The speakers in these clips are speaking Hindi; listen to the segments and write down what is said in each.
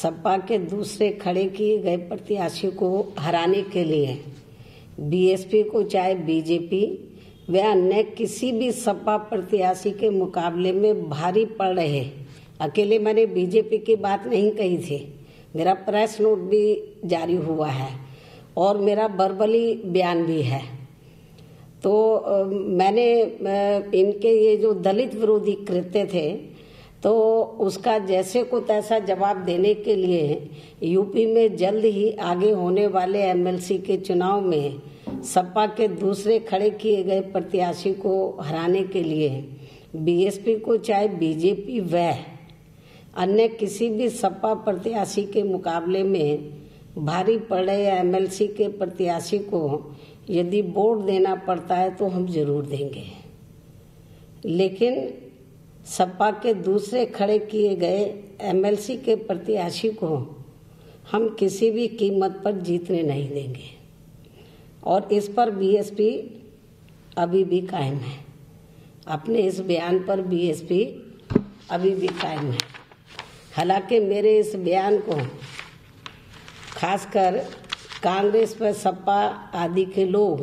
सपा के दूसरे खड़े किए गए प्रत्याशी को हराने के लिए बीएसपी को चाहे बीजेपी व अन्य किसी भी सपा प्रत्याशी के मुकाबले में भारी पड़ रहे। अकेले मैंने बीजेपी की बात नहीं कही थी, मेरा प्रेस नोट भी जारी हुआ है और मेरा वर्बली बयान भी है। तो मैंने इनके ये जो दलित विरोधी कृत्य थे तो उसका जैसे को तैसा जवाब देने के लिए यूपी में जल्द ही आगे होने वाले एमएलसी के चुनाव में सपा के दूसरे खड़े किए गए प्रत्याशी को हराने के लिए बीएसपी को चाहे बीजेपी व अन्य किसी भी सपा प्रत्याशी के मुकाबले में भारी पड़ रहे एमएलसी के प्रत्याशी को यदि वोट देना पड़ता है तो हम जरूर देंगे, लेकिन सपा के दूसरे खड़े किए गए एमएलसी के प्रत्याशी को हम किसी भी कीमत पर जीतने नहीं देंगे और इस पर बीएसपी अभी भी कायम है। अपने इस बयान पर बीएसपी अभी भी कायम है। हालांकि मेरे इस बयान को खासकर कांग्रेस व सपा आदि के लोग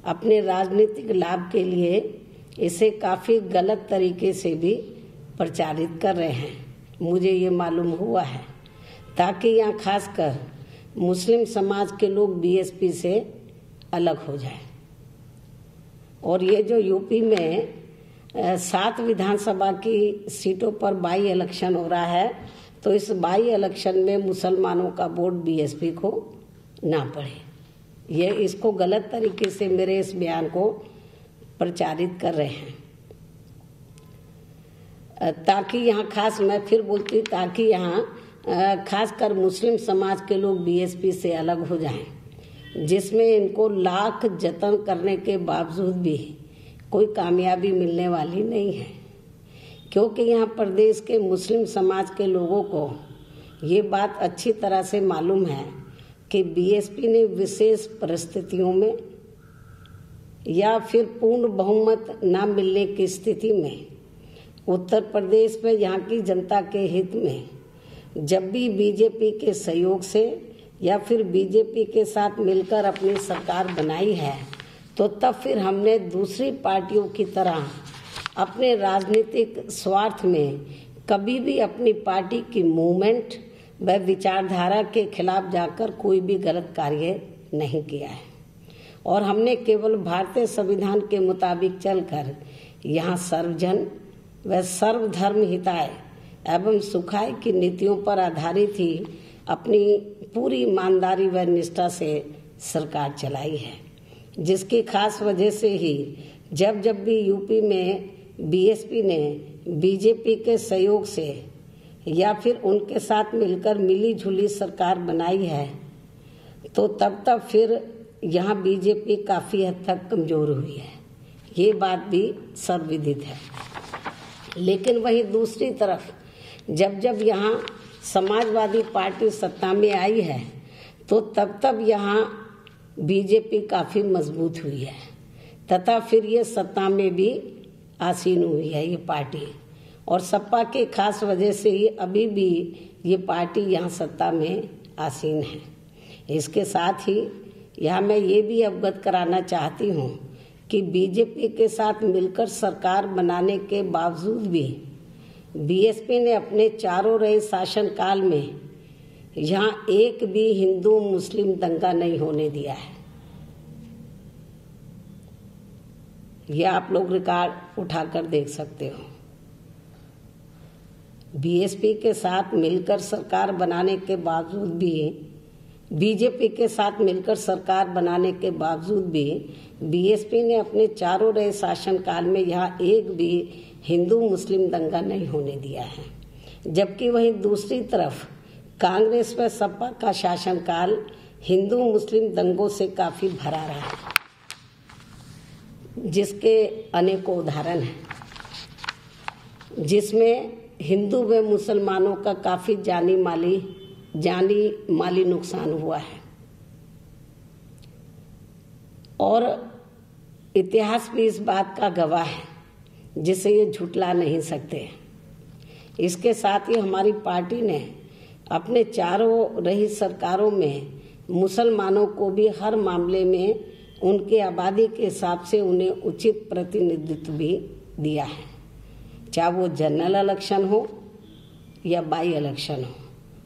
अपने राजनीतिक लाभ के लिए इसे काफ़ी गलत तरीके से भी प्रचारित कर रहे हैं, मुझे ये मालूम हुआ है, ताकि यहाँ खासकर मुस्लिम समाज के लोग बीएसपी से अलग हो जाएं। और ये जो यूपी में 7 विधानसभा की सीटों पर बाई इलेक्शन हो रहा है, तो इस बाई इलेक्शन में मुसलमानों का वोट बीएसपी को ना पड़े, ये इसको गलत तरीके से मेरे इस बयान को प्रचारित कर रहे हैं, ताकि यहाँ खास मैं फिर बोलती ताकि यहाँ खासकर मुस्लिम समाज के लोग बीएसपी से अलग हो जाएं, जिसमें इनको लाख जतन करने के बावजूद भी कोई कामयाबी मिलने वाली नहीं है, क्योंकि यहाँ प्रदेश के मुस्लिम समाज के लोगों को ये बात अच्छी तरह से मालूम है कि बीएसपी ने विशेष परिस्थितियों में या फिर पूर्ण बहुमत न मिलने की स्थिति में उत्तर प्रदेश में यहाँ की जनता के हित में जब भी बीजेपी के सहयोग से या फिर बीजेपी के साथ मिलकर अपनी सरकार बनाई है, तो तब फिर हमने दूसरी पार्टियों की तरह अपने राजनीतिक स्वार्थ में कभी भी अपनी पार्टी की मूवमेंट व विचारधारा के खिलाफ जाकर कोई भी गलत कार्य नहीं किया है और हमने केवल भारतीय संविधान के मुताबिक चलकर यहाँ सर्वजन व सर्वधर्म हिताय एवं सुखाय की नीतियों पर आधारित ही अपनी पूरी ईमानदारी व निष्ठा से सरकार चलाई है, जिसकी खास वजह से ही जब भी यूपी में बीएसपी ने बीजेपी के सहयोग से या फिर उनके साथ मिलकर मिली जुली सरकार बनाई है, तो तब फिर यहाँ बीजेपी काफ़ी हद तक कमज़ोर हुई है, ये बात भी सर्वविदित है। लेकिन वहीं दूसरी तरफ जब यहाँ समाजवादी पार्टी सत्ता में आई है, तो तब यहाँ बीजेपी काफ़ी मजबूत हुई है तथा फिर ये सत्ता में भी आसीन हुई है ये पार्टी, और सपा के खास वजह से ही अभी भी ये पार्टी यहाँ सत्ता में आसीन है। इसके साथ ही यहाँ मैं ये भी अवगत कराना चाहती हूँ कि बीजेपी के साथ मिलकर सरकार बनाने के बावजूद भी बीएसपी ने अपने चारों रहे शासनकाल में यहाँ एक भी हिंदू मुस्लिम दंगा नहीं होने दिया है। यह आप लोग रिकॉर्ड उठाकर देख सकते हो। बीएसपी के साथ मिलकर सरकार बनाने के बावजूद भी बीजेपी के साथ मिलकर सरकार बनाने के बावजूद भी बीएसपी ने अपने चारों रहे शासनकाल में यहाँ एक भी हिंदू मुस्लिम दंगा नहीं होने दिया है, जबकि वहीं दूसरी तरफ कांग्रेस व सपा का शासनकाल हिंदू मुस्लिम दंगों से काफी भरा रहा है, जिसके अनेकों उदाहरण हैं, जिसमें हिंदू व मुसलमानों का काफी जानी माली नुकसान हुआ है और इतिहास भी इस बात का गवाह है, जिसे ये झुटला नहीं सकते। इसके साथ ही हमारी पार्टी ने अपने चारों रही सरकारों में मुसलमानों को भी हर मामले में उनकी आबादी के हिसाब से उन्हें उचित प्रतिनिधित्व भी दिया है, चाहे वो जनरल इलेक्शन हो या बाई इलेक्शन हो।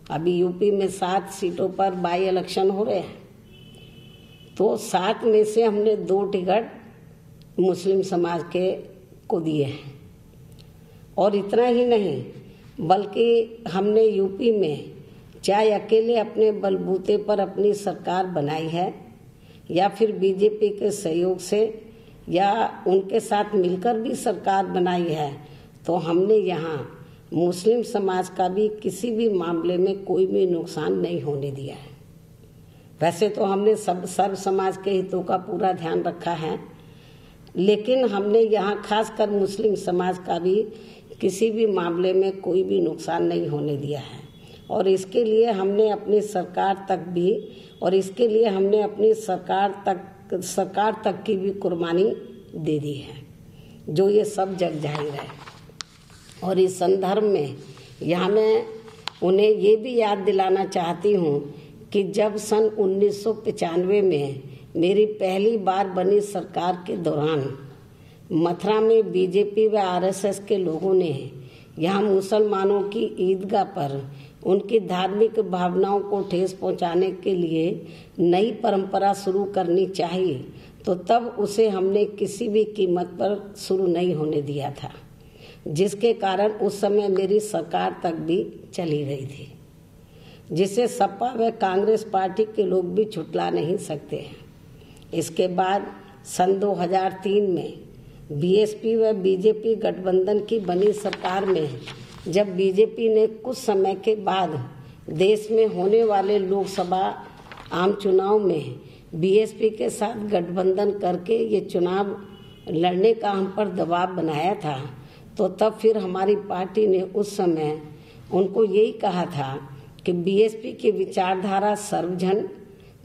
अभी यूपी में 7 सीटों पर बाई इलेक्शन हो रहे हैं, तो 7 में से हमने 2 टिकट मुस्लिम समाज के को दिए हैं। और इतना ही नहीं, बल्कि हमने यूपी में चाहे अकेले अपने बलबूते पर अपनी सरकार बनाई है या फिर बीजेपी के सहयोग से या उनके साथ मिलकर भी सरकार बनाई है, तो हमने यहाँ मुस्लिम समाज का भी किसी भी मामले में कोई भी नुकसान नहीं होने दिया है। वैसे तो हमने सर्व समाज के हितों का पूरा ध्यान रखा है, लेकिन हमने यहाँ खासकर मुस्लिम समाज का भी किसी भी मामले में कोई भी नुकसान नहीं होने दिया है। और इसके लिए हमने अपनी सरकार तक की भी कुर्बानी दे दी है, जो ये सब जग जाहिर है। और इस संदर्भ में यहाँ मैं उन्हें ये भी याद दिलाना चाहती हूँ कि जब सन 1995 में मेरी पहली बार बनी सरकार के दौरान मथुरा में बीजेपी व आरएसएस के लोगों ने यहाँ मुसलमानों की ईदगाह पर उनकी धार्मिक भावनाओं को ठेस पहुंचाने के लिए नई परंपरा शुरू करनी चाहिए, तो तब उसे हमने किसी भी कीमत पर शुरू नहीं होने दिया था, जिसके कारण उस समय मेरी सरकार तक भी चली गई थी, जिसे सपा व कांग्रेस पार्टी के लोग भी छुटला नहीं सकते हैं। इसके बाद सन 2003 में बीएसपी व बीजेपी गठबंधन की बनी सरकार में जब बीजेपी ने कुछ समय के बाद देश में होने वाले लोकसभा आम चुनाव में बीएसपी के साथ गठबंधन करके ये चुनाव लड़ने का हम पर दबाव बनाया था, तो तब फिर हमारी पार्टी ने उस समय उनको यही कहा था कि बीएसपी की विचारधारा सर्वजन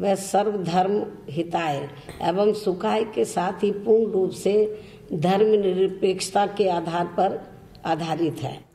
व सर्वधर्म हिताय एवं सुखाय के साथ ही पूर्ण रूप से धर्मनिरपेक्षता के आधार पर आधारित है।